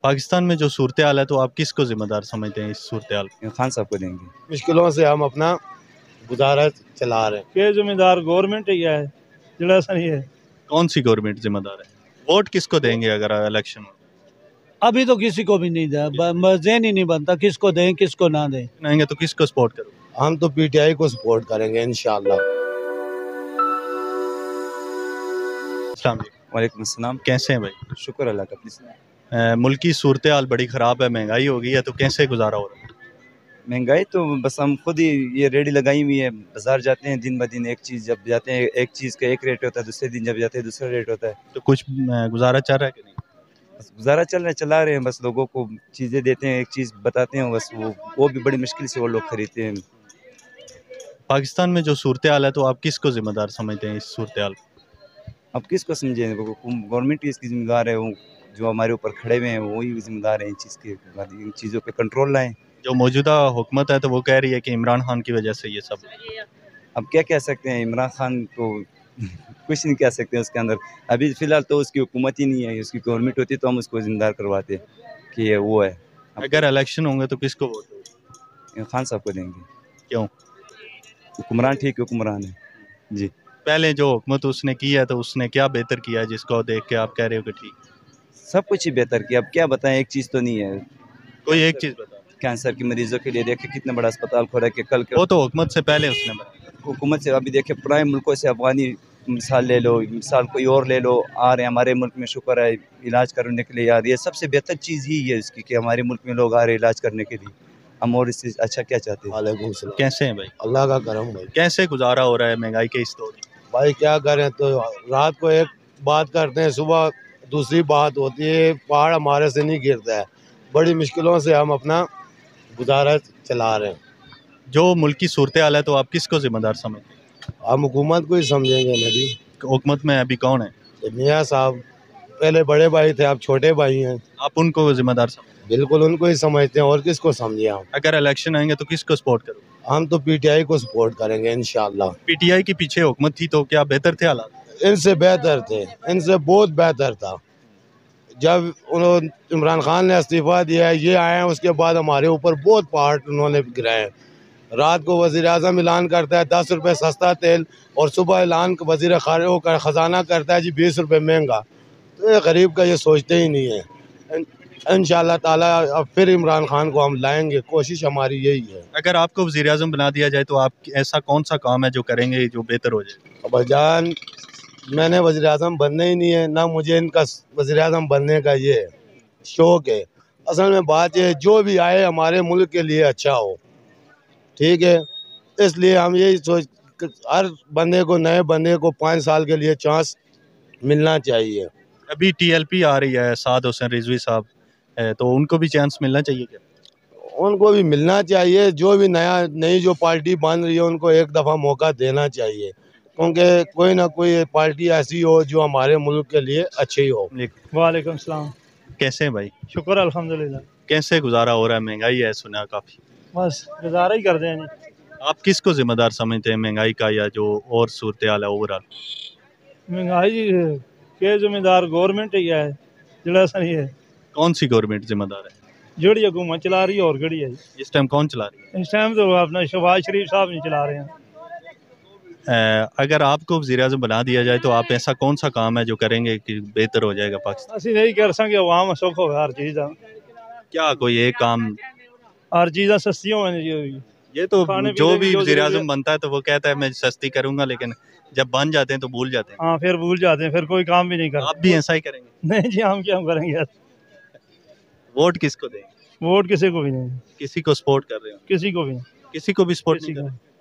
पाकिस्तान में जो सूरत हाल है तो आप किसको जिम्मेदार समझते हैं इस सूरत हाल की? खान साहब को देंगे। मुश्किलों से हम अपना गुजारा चला रहे हैं। के जिम्मेदार गवर्नमेंट ही है, जड़ा सही है। कौन सी गवर्नमेंट जिम्मेदार है? वोट किसको देंगे अगर इलेक्शन हो? अभी तो किसी को भी नहीं दिया, ज़हन ही नहीं बनता किसको दें किसको ना दें। नहीं तो किसको सपोर्ट करो? हम तो पीटीआई को सपोर्ट करेंगे इंशाल्लाह। अस्सलाम वालेकुम। वालेकुम अस्सलाम। कैसे हैं भाई? शुक्र अल्लाह का। अपनी मुल्क की सूरत हाल बड़ी ख़राब है, महंगाई हो गई है, तो कैसे गुजारा हो रहा है? महंगाई तो बस हम खुद ही ये रेडी लगाई हुई है। बाजार जाते हैं दिन ब दिन, एक चीज़ जब जाते हैं एक चीज़ का एक रेट होता है, दूसरे दिन जब जाते हैं दूसरा रेट होता है। तो कुछ गुजारा चल रहा है कि नहीं? बस गुजारा चला रहे हैं। बस लोगों को चीज़ें देते हैं, एक चीज़ बताते हैं, बस वो भी बड़ी मुश्किल से वो लोग खरीदते हैं। पाकिस्तान में जो सूरत हाल है तो आप किसको जिम्मेदार समझते हैं इस सूरत हाल की? अब किसको समझें? गवर्नमेंट ही इसकी जिम्मेदार है। वो जो हमारे ऊपर खड़े हुए हैं वही जिम्मेदार हैं इन चीज़ों पे कंट्रोल लाएं। जो मौजूदा हुकूमत है तो वो कह रही है कि इमरान खान की वजह से ये सब। अब क्या कह सकते हैं? इमरान खान तो कुछ नहीं कह सकते उसके अंदर। अभी फ़िलहाल तो उसकी हुकूमत ही नहीं है। उसकी गवर्नमेंट होती तो हम उसको जिम्मेदार करवाते कि ये वो है। अगर इलेक्शन होंगे तो किसको वोट दोगे? खान साहब को देंगे। क्यों? हुक्मरान ठीक हुक्मरान है जी। पहले जो हुकूमत उसने की है तो उसने क्या बेहतर किया है जिसको देख के आप कह रहे हो कि ठीक? सब कुछ ही बेहतर किया। अब क्या बताएं, एक चीज़ तो नहीं है। कोई एक चीज़ बता। कैंसर के मरीजों के लिए देखे कितना बड़ा अस्पताल खोला कि कल वो तो हुकूमत से पहले उसने बनाया। हुकूमत से अभी देखे पुराने मुल्कों से अफगानी मिसाल ले लो, मिसाल कोई और ले लो, आ रहे हैं हमारे मुल्क में। शुक्र है इलाज करने के लिए आ रही है। सबसे बेहतर चीज़ यही है इसकी कि हमारे मुल्क में लोग आ रहे हैं इलाज करने के लिए। हम और इससे अच्छा क्या चाहते हैं? वालेकुम सलाम। कैसे हैं भाई? अल्लाह का करम भाई। कैसे गुजारा हो रहा है महंगाई के इस दौर में? भाई क्या करें, तो रात को एक बात करते हैं, सुबह दूसरी बात होती है। पहाड़ हमारे से नहीं गिरता है। बड़ी मुश्किलों से हम अपना गुजारा चला रहे हैं। जो मुल्क की सूरत हाल है तो आप किसको जिम्मेदार समझते हैं? हम हुकूमत को ही समझेंगे नबी। हुकूमत में अभी कौन है? मियाँ साहब पहले बड़े भाई थे, अब छोटे भाई हैं। आप उनको जिम्मेदार समझते हैं? बिल्कुल उनको ही समझते हैं, और किसको समझे हम। अगर इलेक्शन आएंगे तो किसको सपोर्ट करो? हम तो पीटीआई को सपोर्ट करेंगे इंशाल्लाह। पीटीआई के पीछे हुकूमत थी तो क्या बेहतर थे हालात? इनसे बेहतर थे, इनसे बहुत बेहतर था। जब उन्होंने इमरान खान ने इस्तीफा दिया है, ये आए हैं, उसके बाद हमारे ऊपर बहुत पहाड़ उन्होंने गिराए हैं। रात को वज़ीर आज़म ऐलान करता है 10 रुपये सस्ता तेल, और सुबह ऐलान वज़ीर ख़जाना करता है जी 20 रुपये महंगा। तो ये गरीब का ये सोचते ही नहीं है। इंशाअल्लाह ताला अब फिर इमरान खान को हम लाएंगे, कोशिश हमारी यही है। अगर आपको वज़ीर आज़म बना दिया जाए तो आप ऐसा कौन सा काम है जो करेंगे जो बेहतर हो जाए? अब्बाजान, मैंने वज़ीर आज़म बनना ही नहीं है, ना मुझे इनका वज़ीर आज़म बनने का ये शौक़ है। असल में बात ये है, जो भी आए हमारे मुल्क के लिए अच्छा हो, ठीक है। इसलिए हम यही सोच, हर बंदे को, नए बंदे को 5 साल के लिए चांस मिलना चाहिए। अभी टीएलपी आ रही है, साद हुसैन रिजवी साहब, तो उनको भी चांस मिलना चाहिए क्या? उनको भी मिलना चाहिए। जो भी नई जो पार्टी बन रही है उनको एक दफ़ा मौका देना चाहिए, क्योंकि कोई ना कोई पार्टी ऐसी हो जो हमारे मुल्क के लिए अच्छी हो। वालेकुम सलाम। कैसे हैं भाई? शुक्र अल्हम्दुलिल्लाह। कैसे गुजारा हो रहा है? महंगाई है सुना काफ़ी। बस गुजारा ही करते हैं जी। आप किसको जिम्मेदार समझते हैं महंगाई का, या जो और सूरत हाल है ओवरऑल? महंगाई के जिम्मेदार गवर्नमेंट ही है, जड़ा सही है। कौन सी गवर्नमेंट जिम्मेदार है? जड़ी हुकूमत चला रही है और गड़ी है। इस टाइम कौन चला रही है? इस टाइम तो अपना शहबाज शरीफ साहब नहीं चला रहे हैं। अगर आपको वज़ीर आज़म बना दिया जाए तो आप ऐसा कौन सा काम है जो करेंगे कि बेहतर हो जाएगा पाकिस्तान? असं नहीं कर सकें, आवाम सुख हो हर चीज़ का। क्या कोई एक काम? हर चीज़ सस्ती हो। ये तो जो भी वज़ीर आज़म बनता है तो वो कहता है मैं सस्ती करूंगा, लेकिन जब बन जाते हैं तो भूल जाते हैं। हाँ, फिर भूल जाते हैं, फिर कोई काम भी नहीं करते। आप भी ऐसा ही करेंगे? नहीं जी, हम क्या करेंगे। वोट किसको देंगे? वोट किसी को भी नहीं। किसी को सपोर्ट कर रहे हो? किसी को भी। किसी को भी सपोर्ट नहीं कर रहे?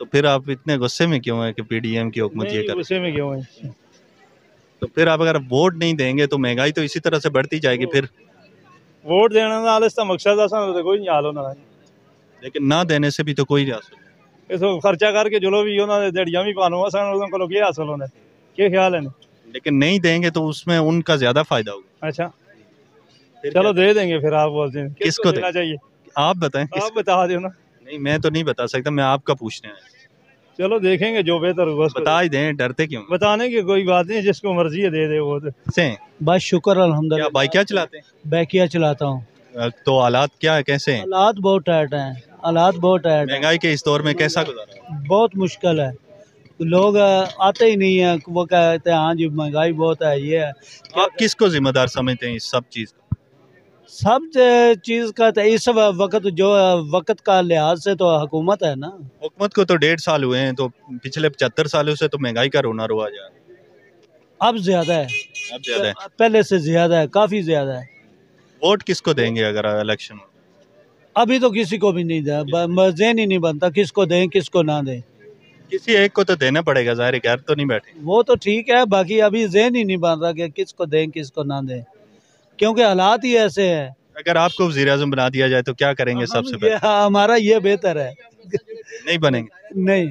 तो फिर आप इतने गुस्से में क्यों है कि पीडीएम की हुकूमत ये कर? गुस्से में क्यों है? तो फिर आप अगर वोट नहीं देंगे तो महंगाई तो इसी तरह से बढ़ती जाएगी। फिर वोट देने का इसका मकसद तो कोई नहीं हाल होना, लेकिन ना देने से भी तो कोई नहीं हासिल। इस खर्चा करके जो भी उन्होंने दिहाड़ियां भी पानो को क्या हासिल होना है, क्या ख्याल है? लेकिन नहीं देंगे तो उसमें उनका ज्यादा फायदा होगा। अच्छा चलो दे देंगे। फिर आप बोलते हैं किसको देना चाहिए? आप बताएं। आप बता दो ना। नहीं, मैं तो नहीं बता सकता, मैं आपका पूछने आया। चलो देखेंगे जो बेहतर होगा उसको बता ही दें, डरते क्यों? बताने की कोई बात नहीं, जिसको मर्जी है दे दे वो तो। से बस शुक्र क्या अल्हम्दुलिल्लाह। बाइक क्या चलाते बैकिया चलाता हूँ। हैं? तो हालात क्या है, कैसे हैं? हालात बहुत टाइट हैं, हालात बहुत टाइट हैं, महंगाई के इस दौर में कैसा गुजारा है? बहुत मुश्किल है। लोग आते ही नहीं है, वो कहते हैं हाँ जी महंगाई बहुत है, ये है। आप किसको जिम्मेदार समझते हैं इस सब चीज का? सब चीज़ का तो इस वक्त जो वक्त का लिहाज से तो हुकूमत है ना। हुकूमत को तो 1.5 साल हुए हैं, तो पिछले 75 सालों से तो महंगाई का रोना रुआ जा रहा है। अब ज्यादा है, अब ज्यादा है। पहले से ज्यादा है, काफी ज्यादा है। वोट किसको देंगे अगर इलेक्शन हो? अभी तो किसी को भी नहीं दिया, ज़हन ही नहीं बनता किसको दें किसको ना दें। किसी एक को तो देना पड़ेगा, जाहिर है, घर तो नहीं बैठे। वो तो ठीक है, बाकी अभी ज़हन ही नहीं बन रहा कि किसको दें किसको ना दें, क्योंकि हालात ही ऐसे हैं। अगर आपको वज़ीर-ए-आज़म बना दिया जाए तो क्या करेंगे सबसे पहले? हमारा ये बेहतर है। नहीं बनेंगे। नहीं।